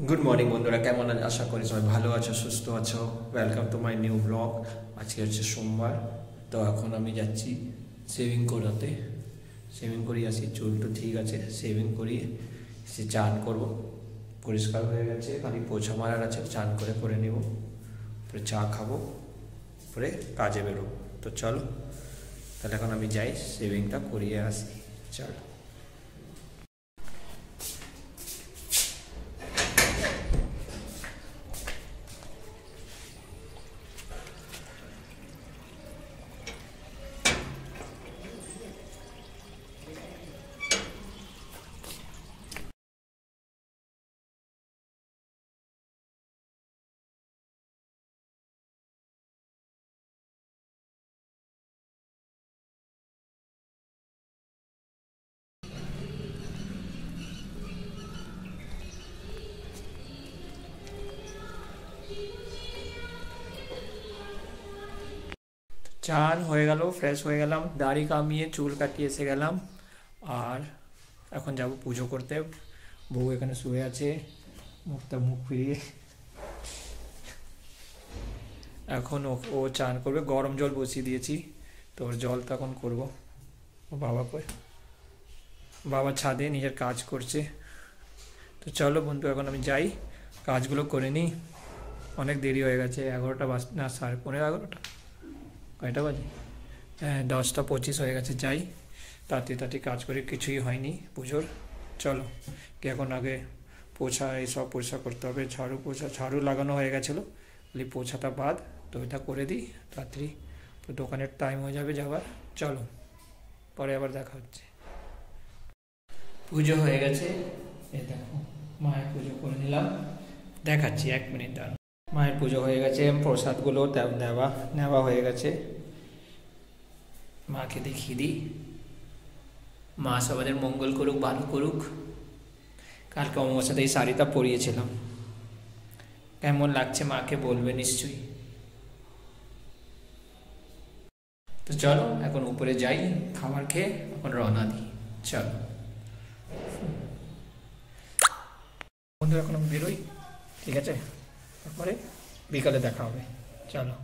Good morning বন্ধুরা, কেমন আছো? আশা করি সবাই ভালো আছো, সুস্থ আছো। Welcome to my new blog. আজকে হচ্ছে সোমবার, তো এখন আমি যাচ্ছি শেভিং করাতে। শেভিং করিয়ে আসি, চুল তো ঠিক আছে, শেভিং করিয়ে সে চান করব। পরিষ্কার হয়ে গেছে, খালি পোছা মারার আছে, চান করে নেব, পরে চা খাবো, পরে কাজে বেরোবো। তো চলো তাহলে এখন আমি যাই, শেভিংটা করিয়ে আসি। চলো। চান হয়ে গেল, ফ্রেশ হয়ে গেলাম, দাড়ি কামিয়ে চুল কাটিয়ে এসে গেলাম। আর এখন যাব পুজো করতে। বউ এখানে শুয়ে আছে, মুখ ফিরিয়ে। এখন ও চান করবে, গরম জল বসিয়ে দিয়েছি, তো ওর জল তখন করবো। ও বাবা ছাদে নিজের কাজ করছে। তো চলো বন্ধু, এখন আমি যাই, কাজগুলো করে নিই। অনেক দেরি হয়ে গেছে, 11টা না 11:30। কয়টা বাজে? হ্যাঁ, 10টা 25 হয়ে গেছে। যাই, তাড়াতাড়ি কাজ করে, কিছুই হয়নি পুজোর। চলো, কি এখন আগে পোছা এইসব পরিষ্কার করতে হবে। ঝাড়ু লাগানো হয়ে গেছিলো, খালি পোছাটা বাদ, তো এটা করে দিই তাড়াতাড়ি, তো দোকানের টাইম হয়ে যাবে যাওয়ার। চলো, পরে আবার দেখা হচ্ছে। পুজো হয়ে গেছে, এই দেখো মায়ের পুজো করে নিলাম, দেখাচ্ছি 1 মিনিট দাঁড়ান। মায়ের পুজো হয়ে গেছে, প্রসাদগুলো নেওয়া হয়ে গেছে। মাকে দেখিয়ে দিই। মা সবাদের মঙ্গল করুক, ভালো করুক। কালকে অমাবস্যাতে এই শাড়িটা পরিয়েছিলাম, কেমন লাগছে মাকে বলবে নিশ্চয়ই। তো চলো এখন উপরে যাই, খাবার খেয়ে এখন রওনা দিই। চলো বন্ধু, এখন আমি বেরোই, ঠিক আছে? তারপরে বিকালে দেখা হবে। চলো।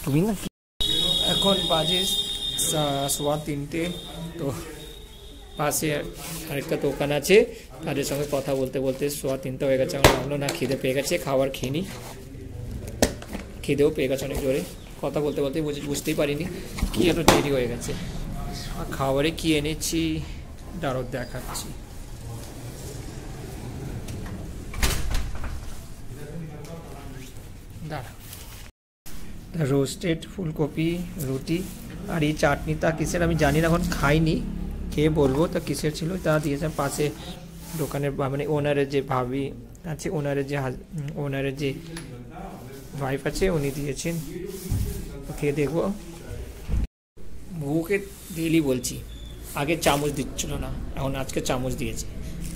তুমি না, এখন বাজে 3:15। তো পাশে আরেকটা দোকান আছে, তাদের সঙ্গে কথা বলতে 3:15 হয়ে গেছে। আমার ভাবলো না, খিদে পেয়ে গেছে, খাবার খেয়ে নিই। খিদেও পেয়ে গেছে অনেক জোরে, কথা বলতে বুঝতেই পারিনি কি এত দেরি হয়ে গেছে। আর খাবারে কি এনেছি দাঁড়ো দেখাচ্ছি। দাঁড়া, রোস্টেড ফুলকপি, রুটি, আর এই চাটনিটা কিসের আমি জানি না, এখন খাইনি, খেয়ে বলবো। তা কিসের ছিল তা দিয়েছে পাশে দোকানের, মানে ওনারের যে ভাবি আছে, ওনারের যে ওয়াইফ আছে, উনি দিয়েছেন। খেয়ে দেখবো। বউকে ডেইলি বলছি, আগে চামচ দিচ্ছিল না, এখন আজকে চামচ দিয়েছে।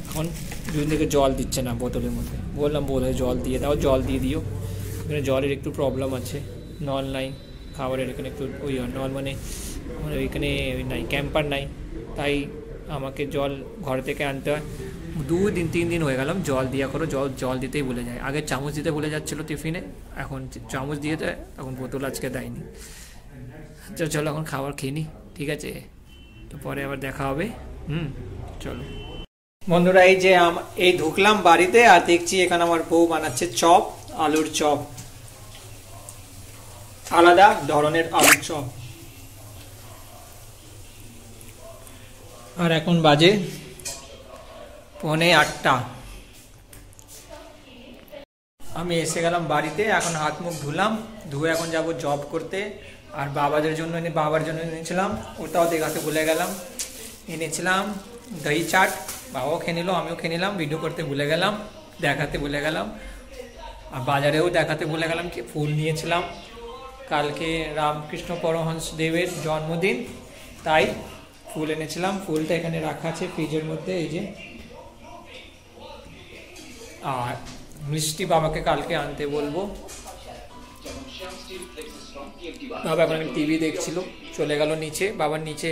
এখন দুদিন থেকে জল দিচ্ছে না বোতলের মধ্যে। বললাম বোধ জল দিয়ে দাও, জল দিয়ে দিও। এখানে জলের একটু প্রবলেম আছে, নল নাই খাবারের এখানে, একটু নল মানে ওইখানে নাই, ক্যাম্পার নাই, তাই আমাকে জল ঘর থেকে আনতে হয়। 2-3 দিন হয়ে গেলাম জল দিয়া করো, জল দিতেই ভুলে যায়। আগে চামচ দিতে ভুলে যাচ্ছিলো টিফিনে, এখন চামচ দিয়ে দেয়, এখন বোতল আজকে দেয়নি। চলো এখন খাবার খেয়ে নিই, ঠিক আছে? তো পরে আবার দেখা হবে। চলো বন্ধুরা, এই ঢুকলাম বাড়িতে, আর দেখছি এখানে আমার বউ বানাচ্ছে চপ, আলুর চপ, আলাদা ধরনের আলুর চপ। আর এখন বাজে 7:45। আমি এসে গেলাম বাড়িতে, এখন হাত মুখ ধুয়ে এখন যাব জব করতে। আর বাবার জন্য এনেছিলাম, ওটাও দেখাতে ভুলে গেলাম, এনেছিলাম দই চাট। বাবাও খেয়ে নিল, আমিও খেয়ে নিলাম, ভিডিও করতে ভুলে গেলাম, দেখাতে ভুলে গেলাম। আর বাজারেও দেখাতে ভুলে গেলাম কি ফুল নিয়েছিলাম। কালকে রামকৃষ্ণ পরমহংস দেবের জন্মদিন, তাই ফুল এনেছিলাম। ফুলটা এখানে রাখা আছে ফ্রিজের মধ্যে, এই যে। আর মিষ্টি বাবাকে কালকে আনতে বলবো। বাবা এখন টিভি দেখছিল, চলে গেল নিচে। বাবার নিচে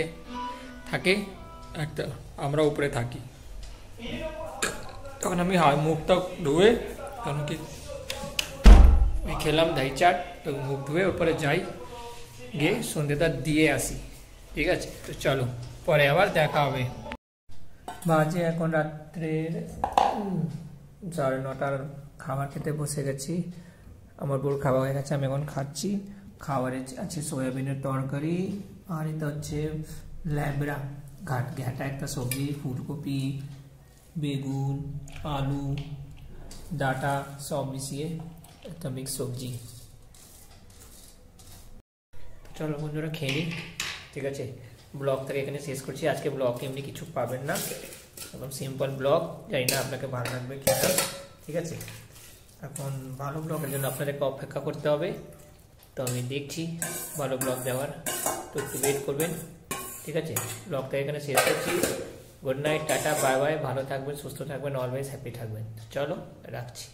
থাকে একটা, আমরা উপরে থাকি। তখন আমি মুখটা ধুয়ে, কারণ কি খেলাম দই চাট, তো মুখ ধুয়ে উপরে যাই, গিয়ে সন্ধ্যেটা দিয়ে আসি। ঠিক আছে, তো চলো পরে আবার দেখা হবে। বাজে এখন রাত্রের 9:30। খাবার খেতে বসে গেছি। আমার বউর খাওয়া হয়ে গেছে, আমি এখন খাচ্ছি। খাবারে আছে সয়াবিনের তরকারি, আর এটা হচ্ছে ল্যাবড়া ঘাটা একটা সবজি, ফুলকপি, বেগুন, আলু, ডাটা সব মিশিয়ে একটা মিক্স সবজি। চলো বন্ধুরা খেয়ে নিই। ঠিক আছে, ব্লগটাকে এখানে শেষ করছি। আজকে ব্লগ এমনি কিছু পাবেন না, একদম সিম্পল ব্লগ। জানি না আপনাকে ভালো লাগবে কিনা। ঠিক আছে, এখন ভালো ব্লগের জন্য আপনাদেরকে অপেক্ষা করতে হবে। তো আমি দেখছি ভালো ব্লগ দেওয়ার, তো একটু ওয়েট করবেন। ঠিক আছে, ব্লগটা এখানে শেষ করছি। Good night, tata, bye bye. ভালো থাকবেন, সুস্থ থাকবেন, অলওয়েজ হ্যাপি থাকবেন। চলো রাখছি।